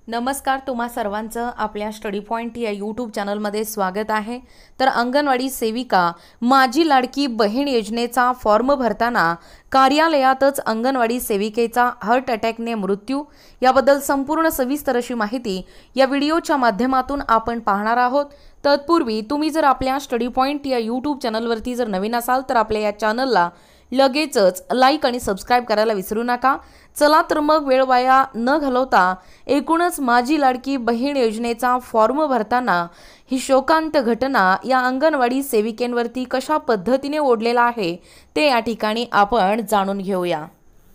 नमस्कार, तुम्हा सर्वांचं आपल्या स्टडी पॉइंट या यूट्यूब चॅनलमध्ये स्वागत आहे। तर अंगणवाडी सेविका माझी लाडकी बहीण योजनेचा फॉर्म भरताना कार्यालयातच अंगणवाडी सेविकेचा हार्ट अटॅकने मृत्यू, याबद्दल संपूर्ण सविस्तर अशी माहिती या व्हिडिओच्या माध्यमातून आपण पाहणार आहोत। तत्पूर्वी तुम्ही जर आपल्या स्टडी पॉइंट या यूट्यूब चॅनलवरती जर नवीन असाल तर आपल्या या चॅनलला लगेचच लाईक आणि सबस्क्राइब करायला विसरू नका। चला तर मग वेळ वाया न घालवता एकूणच माझी लाडकी बहीण योजनेचा फॉर्म भरताना ही शोकांत घटना या अंगणवाडी सेविकेंवरती कशा पद्धतीने ओढलेला आहे ते या ठिकाणी आपण जाणून घेऊया।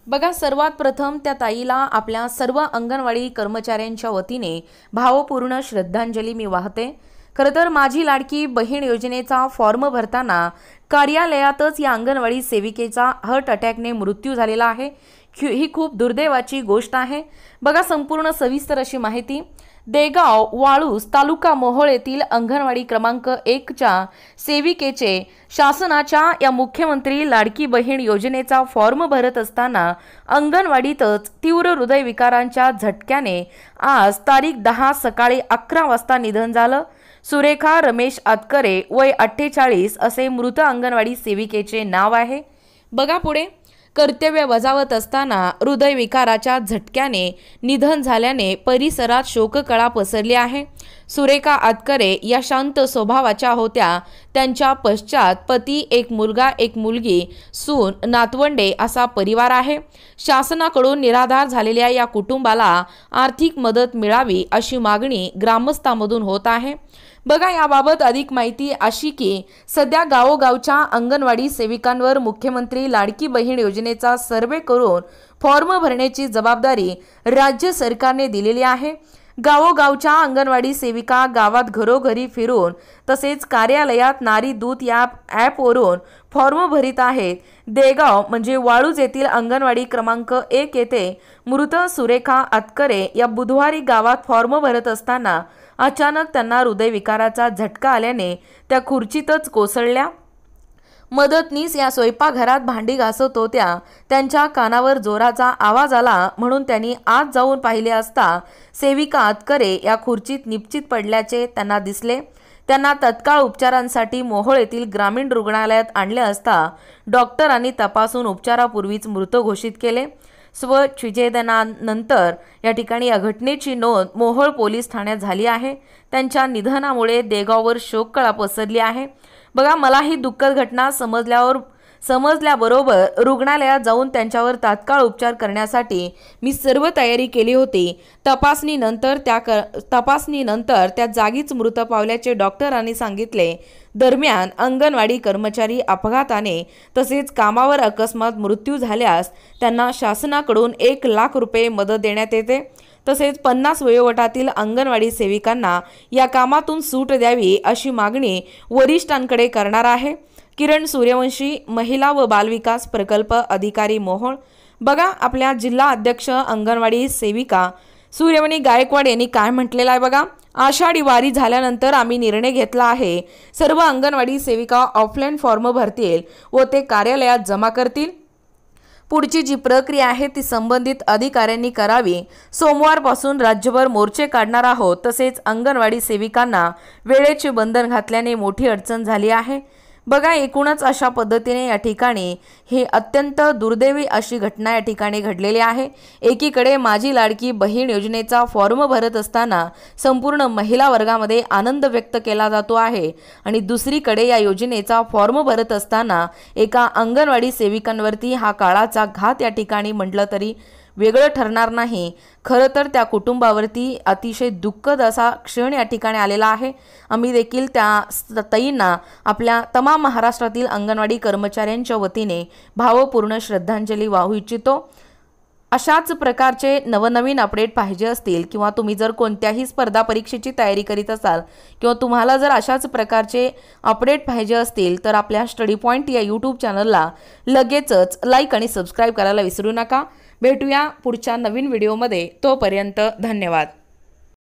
बघा, सर्वात प्रथम त्या ताईला आपल्या सर्व अंगणवाडी कर्मचाऱ्यांच्या वतीने भावपूर्ण श्रद्धांजली मी वाहते। खरं तर माझी लाडकी बहीण योजनेचा फॉर्म भरताना कार्यालयातच या अंगणवाडी सेविकेचा हार्ट अटॅकने मृत्यू झालेला आहे। ही खूप दुर्दैवाची गोष्ट आहे। बघा, संपूर्ण सविस्तर अशी माहिती। देगाव वाळूस तालुका मोहोळ येथील अंगणवाडी क्रमांक 1 च्या सेविकेचे शासनाच्या या मुख्यमंत्री लाडकी बहीण योजनेचा फॉर्म भरत असताना अंगणवाडीतच तीव्र हृदयविकारांच्या झटक्याने आज तारीख 10 सकाळी 11 वाजता निधन झालं। सुरेखा रमेश आतकरे वय 48 असे मृत अंगणवाडी सेविकेचे नाव आहे। बघा पुढे, कर्तव्य बजावत असताना हृदयविकाराच्या झटक्याने निधन झाल्याने परिसरात शोककळा पसरली आहे। सुरेखा आतकरे या शांत स्वभावाच्या होत्या। त्यांच्या पश्चात पती, एक मुलगा एक मुलगी, सून, नातवंडे असा परिवार आहे। शासनाकडून निराधार झालेल्या या कुटुंबाला आर्थिक मदत मिळावी अशी मागणी ग्रामस्थांमधून होत आहे। बघा, याबाबत अधिक माहिती अशी की सध्या गावोगावच्या अंगणवाडी सेविकांवर मुख्यमंत्री लाडकी बहीण योजनेचा सर्वे करून फॉर्म भरण्याची जबाबदारी राज्य सरकारने दिलेली आहे। गावोगावच्या अंगणवाडी सेविका गावात घरोघरी फिरून तसेच कार्यालयात नारी दूत या ॲपवरून फॉर्म भरीत आहेत। देगाव म्हणजे वाळूज येथील अंगणवाडी क्रमांक 1 येथे मृत सुरेखा आतकरे या बुधवारी गावात फॉर्म भरत असताना अचानक त्यांना हृदयविकाराचा झटका आल्याने त्या खुर्चीतच कोसळल्या। मदतनीस या स्वयंपाकघरात भांडी घासत होत्या। त्यांच्या कानावर जोराचा आवाज आला म्हणून त्यांनी आत जाऊन पाहिले असता सेविका आतकरे या खुर्चीत निश्चित पडल्याचे त्यांना दिसले। त्यांना तत्काळ उपचारांसाठी मोहोळ येथील ग्रामीण रुग्णालयात आणले असता डॉक्टरांनी तपासून उपचारापूर्वीच मृत घोषित केले। स्वच्छेदनानंतर या ठिकाणी या घटनेची नोंद मोहोळ पोलीस ठाण्यात झाली आहे। त्यांच्या निधनामुळे देगाववर शोककळा पसरली आहे। बघा, मला ही दुःखद घटना समजल्याबरोबर रुग्णालयात जाऊन त्यांच्यावर तात्काळ उपचार करण्यासाठी मी सर्व तयारी केली होती। तपासणीनंतर त्या जागीच मृत पावल्याचे डॉक्टरांनी सांगितले। दरम्यान अंगणवाडी कर्मचारी अपघाताने तसेच कामावर अकस्मात मृत्यू झाल्यास त्यांना शासनाकडून 1 लाख रुपये मदत देण्यात येते। तसेच 50 वयोगटातील अंगणवाडी सेविकांना या कामातून सूट द्यावी अशी मागणी वरिष्ठांकडे करणार आहे। किरण सूर्यवंशी, महिला व बालविकास प्रकल्प अधिकारी मोहोळ। बघा, आपल्या जिल्हा अध्यक्ष अंगणवाडी सेविका सूर्यवणी गायकवाड यांनी काय म्हटलेलं आहे बघा। आषाढी वारी झाल्यानंतर आम्ही निर्णय घेतला आहे, सर्व अंगणवाडी सेविका ऑफलाईन फॉर्म भरतील व ते कार्यालयात जमा करतील। पुढची जी प्रक्रिया आहे ती संबंधित अधिकाऱ्यांनी करावी। सोमवारपासून राज्यभर मोर्चे काढणार आहोत। तसेच अंगणवाडी सेविकांना वेळेचे बंधन घातल्याने मोठी अडचण झाली आहे। बघा, एकूणच अशा पद्धतीने या ठिकाणी ही अत्यंत दुर्दैवी अशी घटना या ठिकाणी घडलेली आहे। एकीकडे माझी लाडकी बहीण योजनेचा फॉर्म भरत असताना संपूर्ण महिला वर्गामध्ये आनंद व्यक्त केला जातो आहे आणि दुसरीकडे या योजनेचा फॉर्म भरत असताना एका अंगणवाडी सेविकांवरती हा काळाचा घात या ठिकाणी म्हटलं तरी वेगळं ठरणार नाही। खरं तर त्या कुटुंबावरती अतिशय दुःखद असा क्षण या ठिकाणी आलेला आहे। आम्ही देखील त्या ताईंना आपल्या तमाम महाराष्ट्रातील अंगणवाडी कर्मचाऱ्यांच्या वतीने भावपूर्ण श्रद्धांजली वाहू इच्छितो। अशाच प्रकारचे नवनवीन अपडेट पाहिजे असतील किंवा तुम्ही जर कोणत्याही स्पर्धा परीक्षेची तयारी करीत असाल किंवा तुम्हाला जर अशाच प्रकारचे अपडेट पाहिजे असतील तर आपल्या स्टडी पॉइंट या यूट्यूब चॅनलला लगेचच लाईक आणि सबस्क्राइब करायला विसरू नका। भेटूया पुढच्या नवीन व्हिडिओमध्ये, तोपर्यंत धन्यवाद।